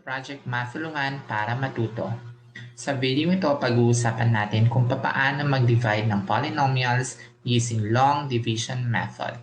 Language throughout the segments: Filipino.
Project Matulungan para Matuto. Sa video ito, pag-uusapan natin kung paano mag-divide ng polynomials using long division method.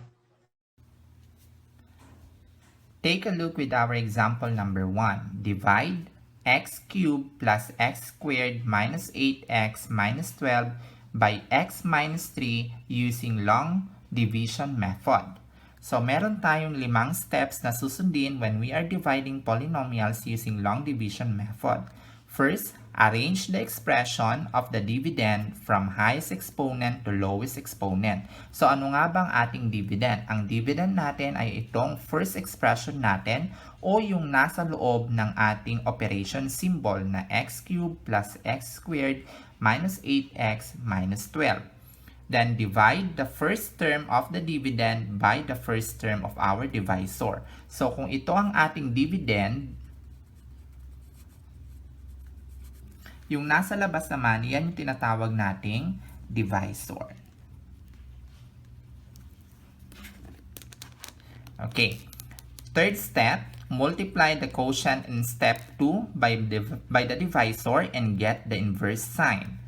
Take a look with our example number 1. Divide x cubed plus x squared minus 8x minus 12 by x minus 3 using long division method. So, meron tayong 5 steps na susundin when we are dividing polynomials using long division method. First, arrange the expression of the dividend from highest exponent to lowest exponent. So, ano nga bang ating dividend? Ang dividend natin ay itong first expression natin o yung nasa loob ng ating operation symbol na x cubed plus x squared minus 8x minus 12. Then divide the first term of the dividend by the first term of our divisor. So, kung ito ang ating dividend, yung nasa labas naman, yan yung tinatawag nating divisor. Okay. Third step, multiply the quotient in step 2 by the divisor and get the inverse sign.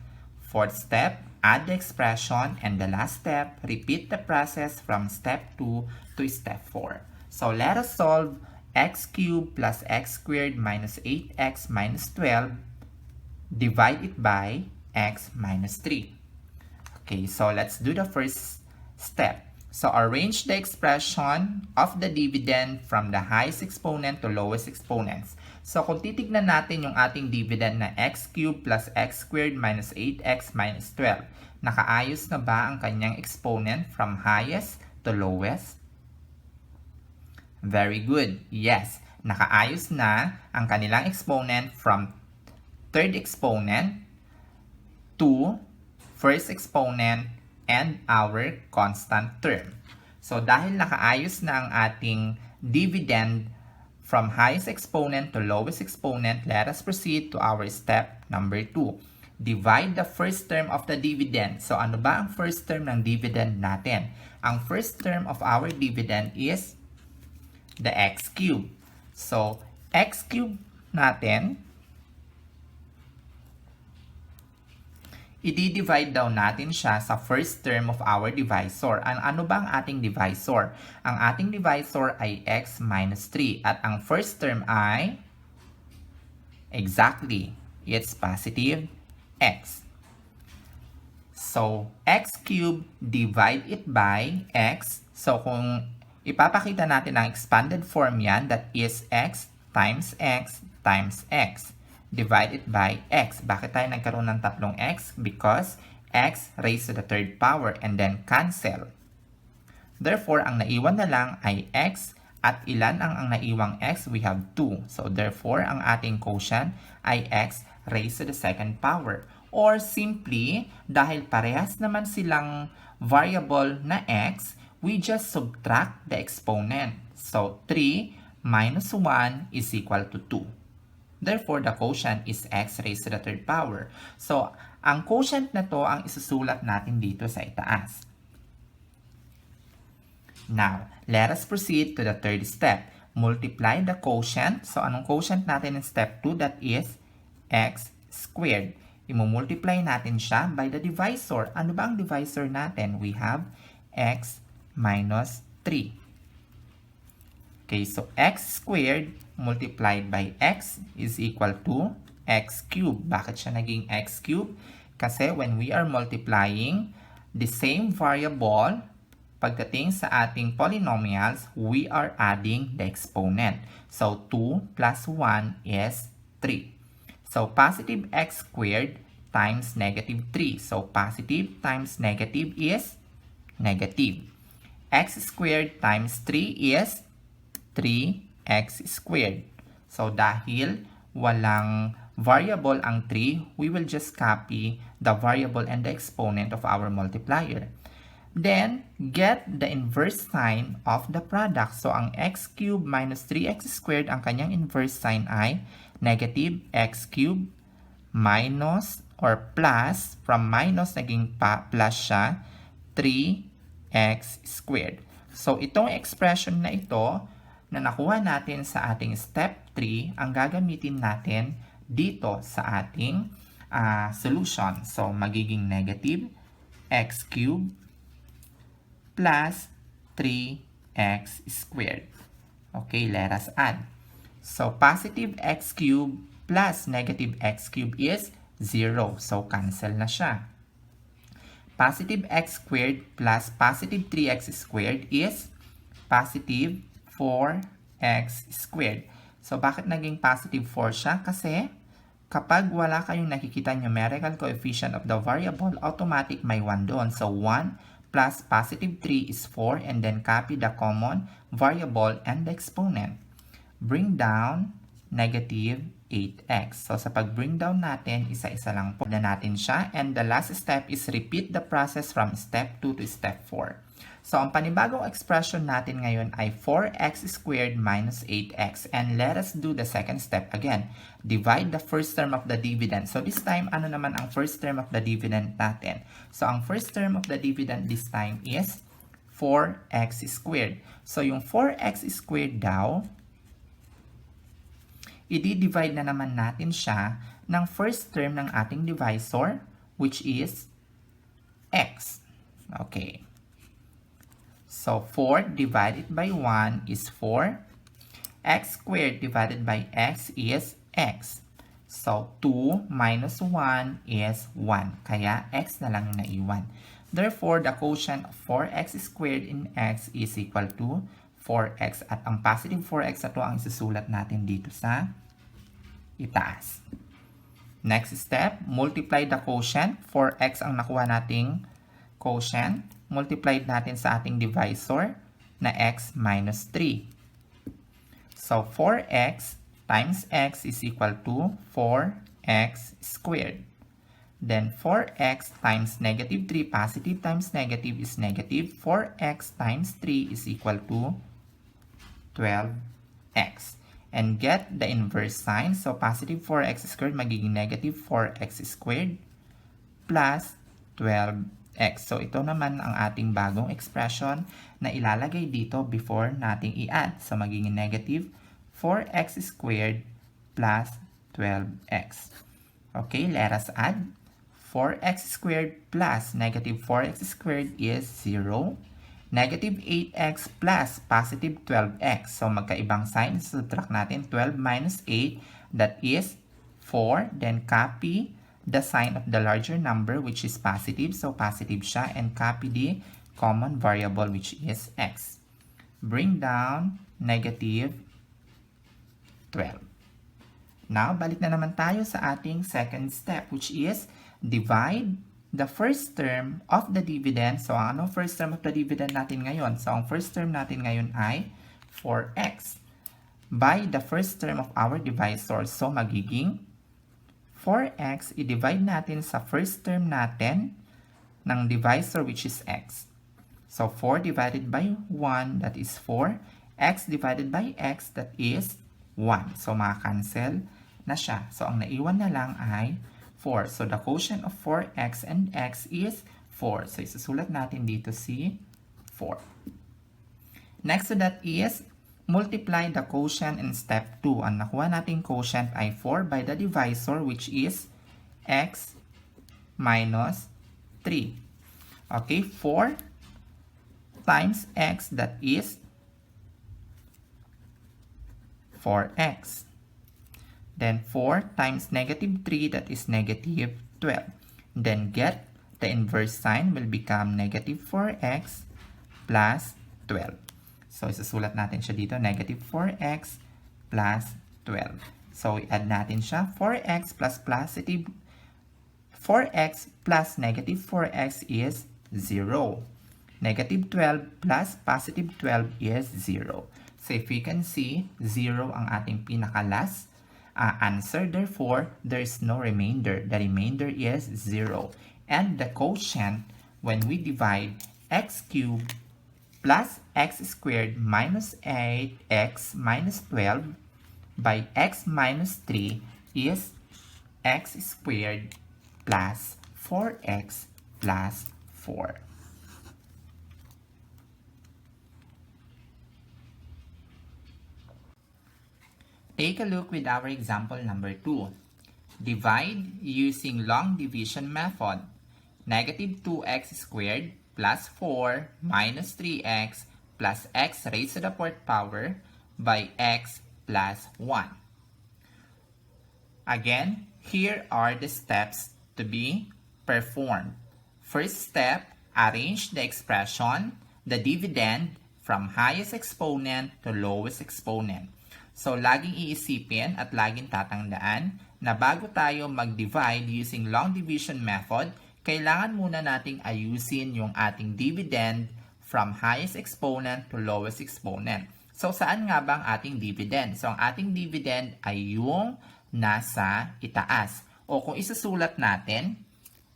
Fourth step, add the expression, and the last step, repeat the process from step 2 to step 4. So let us solve x cubed plus x squared minus 8x minus 12. Divide it by x minus 3. Okay, so let's do the first step. So arrange the expression of the dividend from the highest exponent to lowest exponents. So kung titignan natin yung ating dividend na x cubed plus x squared minus 8x minus 12, nakaayos na ba ang kanyang exponent from highest to lowest? Very good. Yes, nakaayos na ang kanilang exponent from third exponent to first exponent and our constant term. So dahil nakaayos na ang ating dividend from highest exponent to lowest exponent, let us proceed to our step number 2. Divide the first term of the dividend. So ano ba ang first term ng dividend natin? Ang first term of our dividend is the x cubed. So x cubed natin, i-divide daw natin siya sa first term of our divisor. Ano ba ang ating divisor? Ang ating divisor ay x minus 3. At ang first term ay, exactly, it's positive x. So, x cubed, divide it by x. So, kung ipapakita natin ang expanded form yan, that is x times x times x. Divided by x. Bakit tayo nagkaroon ng tatlong x? Because x raised to the third power and then cancel. Therefore, ang naiwan na lang ay x at ilan ang naiwang x? We have 2. So, therefore, ang ating quotient ay x raised to the second power. Or simply, dahil parehas naman silang variable na x, we just subtract the exponent. So, 3 minus 1 is equal to 2. Therefore, the quotient is x raised to the third power. So, ang quotient na to ang isusulat natin dito sa itaas. Now, let us proceed to the third step. Multiply the quotient. So, anong quotient natin in step 2? That is x squared. Imumultiply natin siya by the divisor. Ano ba ang divisor natin? We have x minus 3. Okay, so x squared multiplied by x is equal to x cubed. Bakit siya naging x cubed? Kasi when we are multiplying the same variable, pagdating sa ating polynomials, we are adding the exponent. So 2 plus 1 is 3. So positive x squared times negative 3. So positive times negative is negative. X squared times 3 is 3x squared. So, dahil walang variable ang 3, we will just copy the variable and the exponent of our multiplier. Then, get the inverse sign of the product. So, ang x cubed minus 3x squared, ang kanyang inverse sign ay negative x cubed minus or plus, from minus naging plus siya, 3x squared. So, itong expression na ito, na nakuha natin sa ating step 3 ang gagamitin natin dito sa ating solution. So, magiging negative x cubed plus 3x squared. Okay, let us add. So, positive x cubed plus negative x cubed is 0. So, cancel na siya. Positive x squared plus positive 3x squared is positive 4x squared. So, bakit naging positive 4 siya? Kasi, kapag wala kayong nakikita numerical coefficient of the variable, automatic may 1 doon. So, 1 plus positive 3 is 4 and then copy the common variable and the exponent. Bring down negative 8x. So, sa pag-bring down natin, isa-isa lang po na natin siya. And the last step is repeat the process from step 2 to step 4. So, ang panibagong expression natin ngayon ay 4x squared minus 8x. And let us do the second step again. Divide the first term of the dividend. So, this time, ano naman ang first term of the dividend natin? So, ang first term of the dividend this time is 4x squared. So, yung 4x squared daw, i-divide na naman natin siya ng first term ng ating divisor, which is x. Okay. So, 4 divided by 1 is 4. X squared divided by x is x. So, 2 minus 1 is 1. Kaya, x na lang yung naiwan. Therefore, the quotient of 4x squared in x is equal to 4x. At ang positive 4x na to ang isusulat natin dito sa itaas. Next step, multiply the quotient. 4x ang nakuha nating quotient. Multiply natin sa ating divisor na x minus 3. So, 4x times x is equal to 4x squared. Then, 4x times negative 3, positive times negative is negative. 4x times 3 is equal to 12x. And get the inverse sign. So, positive 4x squared magiging negative 4x squared plus 12x. So, ito naman ang ating bagong expression na ilalagay dito before nating i-add. So, magiging negative 4x squared plus 12x. Okay, let us add. 4x squared plus negative 4x squared is 0. Negative 8x plus positive 12x. So, magkaibang sign. Subtract natin 12 minus 8. That is 4. Then, copy the sign of the larger number, which is positive. So, positive siya. And copy the common variable, which is x. Bring down negative 12. Now, balik na naman tayo sa ating second step, which is divide the first term of the dividend. So, ano first term of the dividend natin ngayon? So, ang first term natin ngayon ay 4x by the first term of our divisor. So, magiging 4x, i-divide natin sa first term natin ng divisor, which is x. So, 4 divided by 1, that is 4. X divided by x, that is 1. So, maka-cancel na siya. So, ang naiwan na lang ay 4. So, the quotient of 4x and x is 4. So, isusulat natin dito si 4. Next to that is, multiply the quotient in step 2. Ang nakuha nating quotient ay 4 by the divisor, which is x minus 3. Okay, 4 times x, that is 4x. Then 4 times negative 3, that is negative 12. Then get the inverse sign will become negative 4x plus 12. So, isusulat natin siya dito, negative 4x plus 12. So, i-add natin siya, 4x plus positive 4x plus negative 4x is 0. Negative 12 plus positive 12 is 0. So, if we can see, 0 ang ating pinaka-last answer. Therefore, there is no remainder. The remainder is 0. And the quotient, when we divide x cubed plus x squared minus 8x minus 12 by x minus 3 is x squared plus 4x plus 4. Take a look with our example number 2. Divide using long division method. Negative 2x squared plus 4 minus 3x plus x raised to the fourth power by x plus 1. Again, here are the steps to be performed. First step, arrange the expression, the dividend, from highest exponent to lowest exponent. So, laging iisipin at laging tatandaan na bago tayo mag-divide using long division method, kailangan muna nating ayusin yung ating dividend from highest exponent to lowest exponent. So, saan nga ba ang ating dividend? So, ang ating dividend ay yung nasa itaas. O kung isusulat natin,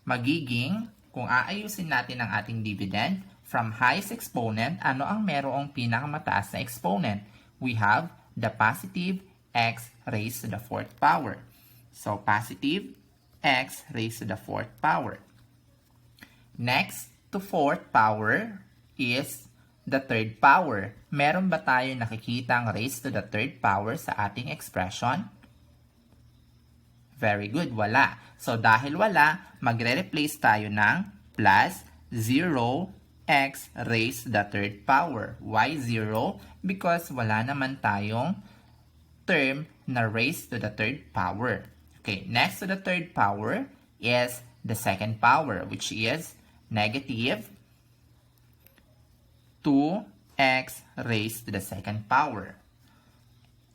magiging, kung aayusin natin ang ating dividend, from highest exponent, ano ang merong pinakamataas na exponent? We have the positive x raised to the fourth power. So, positive x raised to the fourth power. Next to fourth power is the third power. Meron ba tayo nakikitang raised to the third power sa ating expression? Very good, wala. So, dahil wala, magre-replace tayo ng plus 0x raised to the third power. Why 0? Because wala naman tayong term na raised to the third power. Okay, next to the third power is the second power, which is negative 2x raised to the second power.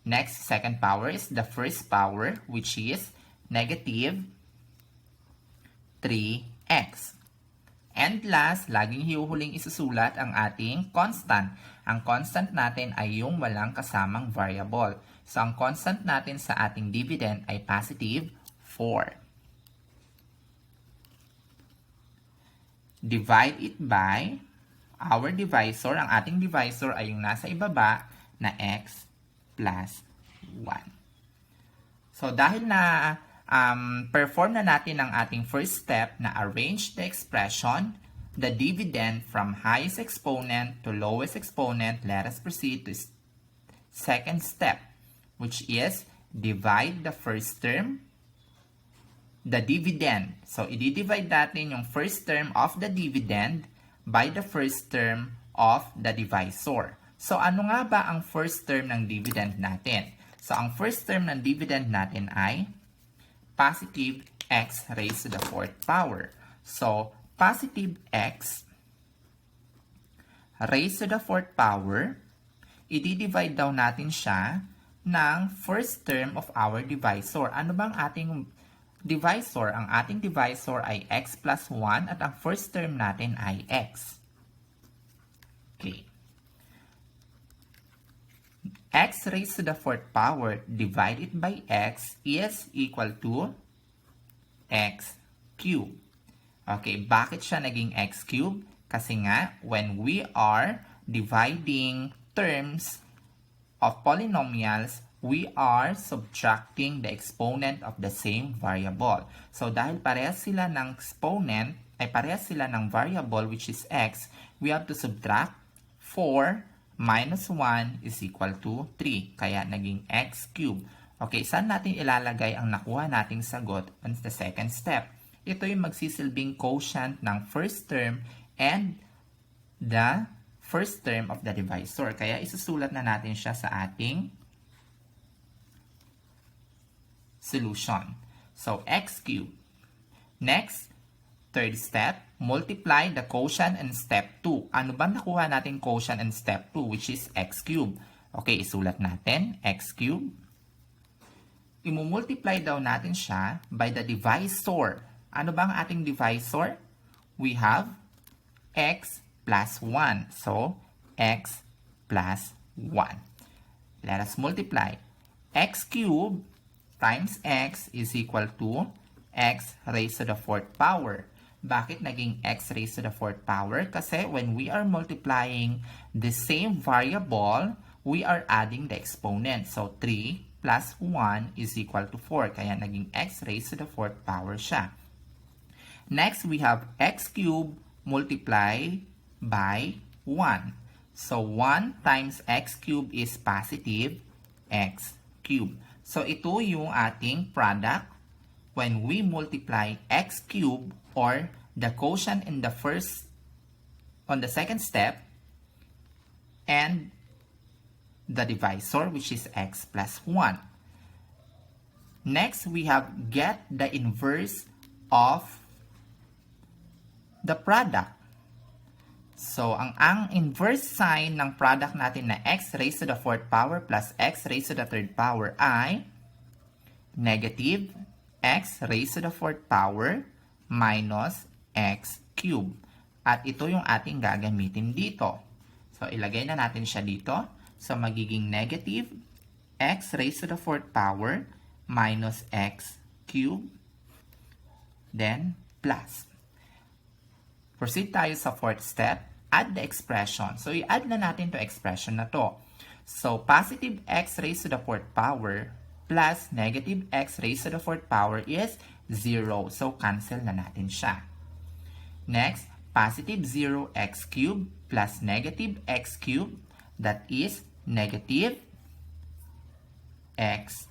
Next, second power is the first power, which is negative 3x. And last, laging hiuhuling isusulat ang ating constant. Ang constant natin ay yung walang kasamang variable. So, ang constant natin sa ating dividend ay positive 4. Divide it by our divisor. Ang ating divisor ay yung nasa ibaba na x plus 1. So, dahil na perform na natin ang ating first step na arrange the expression, the dividend from highest exponent to lowest exponent, let us proceed to second step, which is divide the first term, the dividend. So, i-divide natin yung first term of the dividend by the first term of the divisor. So, ano nga ba ang first term ng dividend natin? So, ang first term ng dividend natin ay positive x raised to the fourth power. So, positive x raised to the fourth power, i-divide daw natin siya ng first term of our divisor. Ano bang ating divisor? Ang ating divisor ay x plus 1 at ang first term natin ay x. Okay. X raised to the fourth power divided by x is equal to x cubed. Okay, bakit siya naging x cubed? Kasi nga, when we are dividing terms of polynomials, we are subtracting the exponent of the same variable. So, dahil parehas sila ng exponent, ay parehas sila ng variable which is x, we have to subtract 4 minus 1 is equal to 3. Kaya naging x cubed. Okay, saan natin ilalagay ang nakuha nating sagot on the second step? Ito yung magsisilbing quotient ng first term and the first term of the divisor. Kaya isusulat na natin siya sa ating solution. So, x cubed. Next, third step, multiply the quotient in step 2. Ano ba nakuha natin quotient in step 2, which is x cubed? Okay, isulat natin, x cubed. Imumultiply daw natin siya by the divisor. Ano ba ang ating divisor? We have x plus 1. So, x plus 1. Let us multiply. X cubed times x is equal to x raised to the fourth power. Bakit naging x raised to the fourth power? Kasi when we are multiplying the same variable, we are adding the exponent. So, 3 plus 1 is equal to 4. Kaya naging x raised to the fourth power siya. Next, we have x cubed multiplied by 1. So, 1 times x cubed is positive x cubed. So, ito yung ating product when we multiply x cubed or the quotient in the second step and the divisor, which is x plus 1. Next, we have get the inverse of the product. So, ang inverse sign ng product natin na x raised to the 4th power plus x raised to the 3rd power ay negative x raised to the 4th power minus x cubed. At ito yung ating gagamitin dito. So, ilagay na natin siya dito. So, magiging negative x raised to the 4th power minus x cubed, then plus. Proceed tayo sa 4th step, add the expression. So, i-add na natin to expression na to. So, positive x raised to the 4th power plus negative x raised to the 4th power is 0. So, cancel na natin siya. Next, positive 0x cubed plus negative x cubed, that is negative x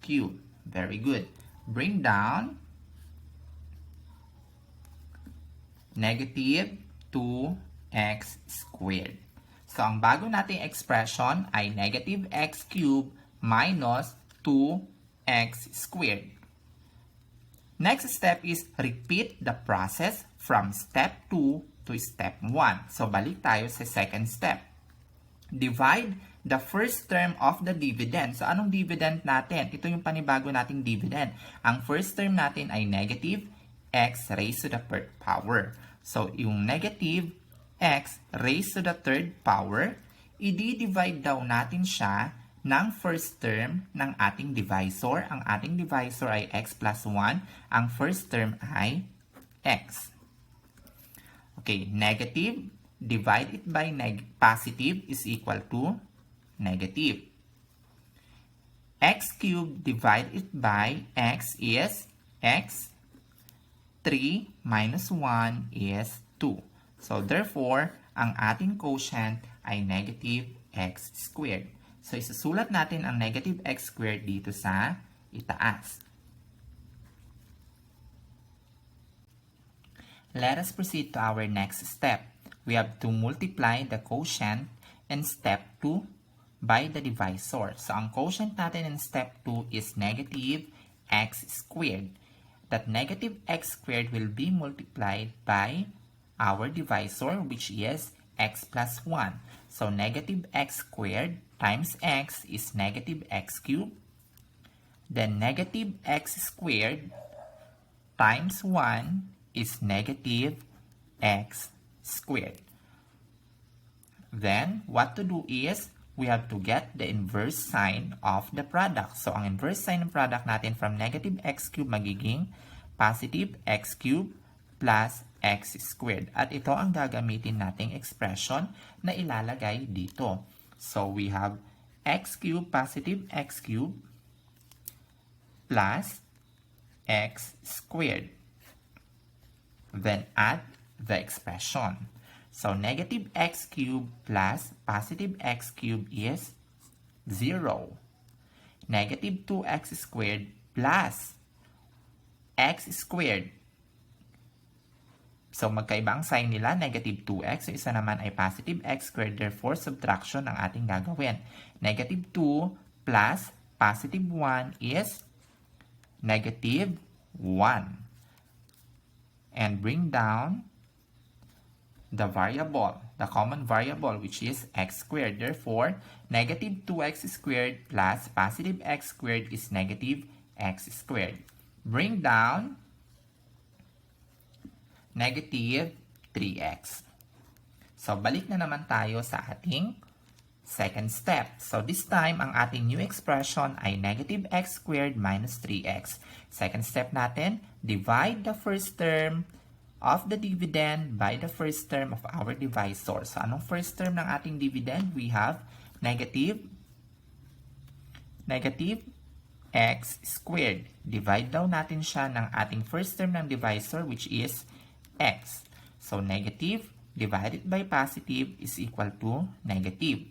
cubed. Very good. Bring down negative 2x squared. So, ang bago nating expression ay negative x cubed minus 2x squared. Next step is repeat the process from step 2 to step 1. So, balik tayo sa second step. Divide the first term of the dividend. So, anong dividend natin? Ito yung panibago nating dividend. Ang first term natin ay negative x raised to the 3rd power. So, yung negative x raised to the 3rd power, i-divide daw natin siya ng first term ng ating divisor. Ang ating divisor ay x plus 1. Ang first term ay x. Okay, negative, divide it by positive is equal to negative. X cubed, divide it by x is x. 3 minus 1 is 2. So, therefore, ang ating quotient ay negative x squared. So, isusulat natin ang negative x squared dito sa itaas. Let us proceed to our next step. We have to multiply the quotient in step 2 by the divisor. So, ang quotient natin in step 2 is negative x squared. That negative x squared will be multiplied by our divisor, which is x plus 1. So, negative x squared times x is negative x cubed. Then, negative x squared times 1 is negative x squared. Then, what to do is, we have to get the inverse sign of the product. So, ang inverse sign ng product natin from negative x cubed magiging positive x cubed plus x squared. At ito ang gagamitin nating expression na ilalagay dito. So, we have x cubed, positive x cubed plus x squared. Then, add the expression. So, negative x cubed plus positive x cubed is 0. Negative 2x squared plus x squared. So, magkaibang sign nila, negative 2x. So, isa naman ay positive x squared. Therefore, subtraction ang ating gagawin. Negative 2 plus positive 1 is negative 1. And bring down the variable, the common variable, which is x squared. Therefore, negative 2x squared plus positive x squared is negative x squared. Bring down negative 3x. So, balik na naman tayo sa ating second step. So, this time, ang ating new expression ay negative x squared minus 3x. Second step natin, divide the first term of the dividend by the first term of our divisor. So, anong first term ng ating dividend? We have negative x squared. Divide daw natin siya ng ating first term ng divisor, which is x. So, negative divided by positive is equal to negative.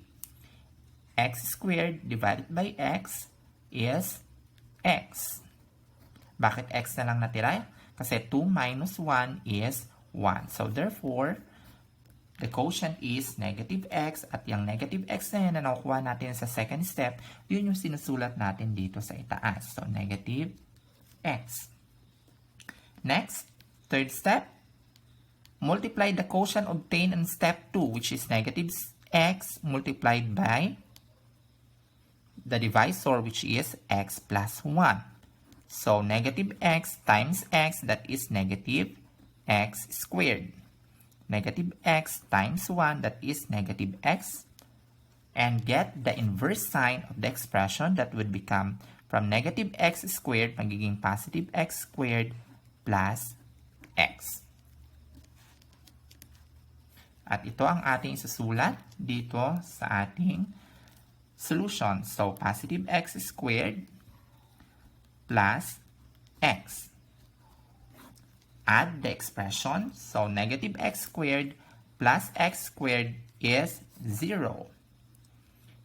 X squared divided by x is x. Bakit x na lang natira? Kasi 2 minus 1 is 1. So, therefore, the quotient is negative x at yung negative x na yan na nakukuha natin sa second step, yun yung sinusulat natin dito sa itaas. So, negative x. Next, third step, multiply the quotient obtained in step 2, which is negative x multiplied by the divisor, which is x plus 1. So, negative x times x, that is negative x squared. Negative x times 1, that is negative x. And get the inverse sign of the expression that would become from negative x squared, magiging positive x squared plus x. At ito ang ating susulat dito sa ating solution. So, positive x squared plus x. Add the expression. So, negative x squared plus x squared is 0.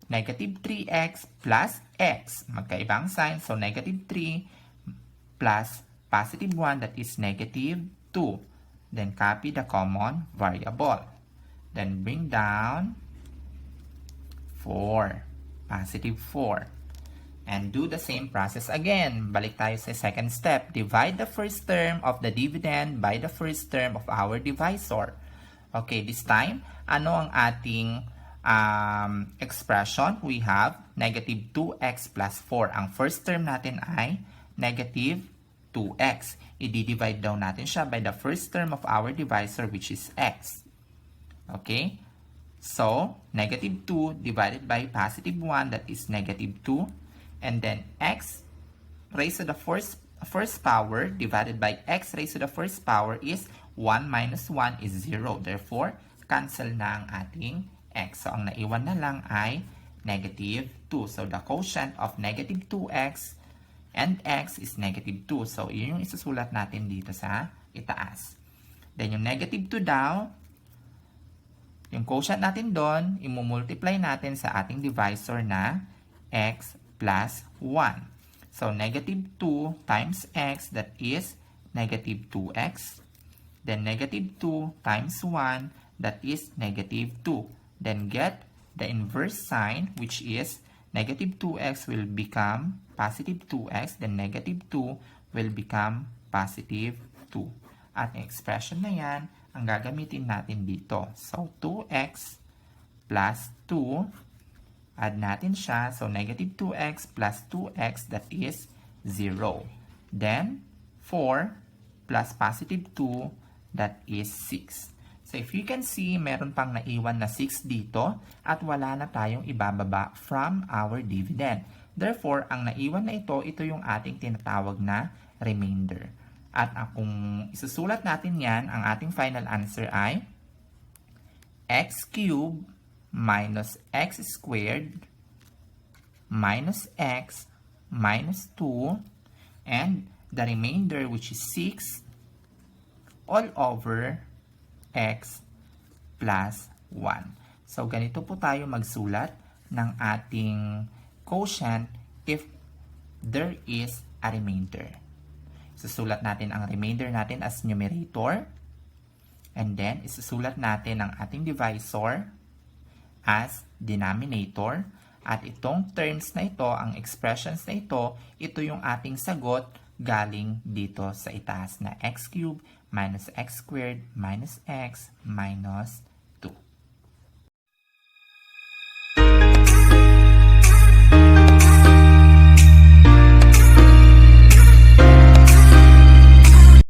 Negative 3x plus x. Magkaibang sign. So, negative 3 plus positive 1, that is negative 2. Then, copy the common variable. Then, bring down 4. Positive 4. And do the same process again. Balik tayo sa second step. Divide the first term of the dividend by the first term of our divisor. Okay, this time, ano ang ating expression? We have negative 2x plus 4. Ang first term natin ay negative 2x. I-divide daw natin siya by the first term of our divisor, which is x. Okay? So, negative 2 divided by positive 1, that is negative 2. And then, x raised to the first power divided by x raised to the first power is 1 minus 1 is 0. Therefore, cancel na ang ating x. So, ang naiwan na lang ay negative 2. So, the quotient of negative 2x and x is negative 2. So, yun yung isusulat natin dito sa itaas. Then, yung negative 2 daw, yung quotient natin doon, imumultiply natin sa ating divisor na x plus 1. So, negative 2 times x, that is negative 2x. Then, negative 2 times 1, that is negative 2. Then, get the inverse sign, which is negative 2x will become positive 2x. Then, negative 2 will become positive 2. At yung expression na yan, ang gagamitin natin dito. So, 2x plus 2, add natin siya. So, negative 2x plus 2x, that is 0. Then, 4 plus positive 2, that is 6. So, if you can see, meron pang naiwan na 6 dito at wala na tayong ibababa from our dividend. Therefore, ang naiwan na ito yung ating tinatawag na remainder. At kung isusulat natin yan, ang ating final answer ay x cubed minus x squared minus x minus 2 and the remainder, which is 6 all over x plus 1. So, ganito po tayo magsulat ng ating quotient if there is a remainder. Isusulat natin ang remainder natin as numerator and then isusulat natin ang ating divisor as denominator. At itong terms na ito, ang expressions na ito yung ating sagot galing dito sa itaas na x cubed minus x squared minus x minus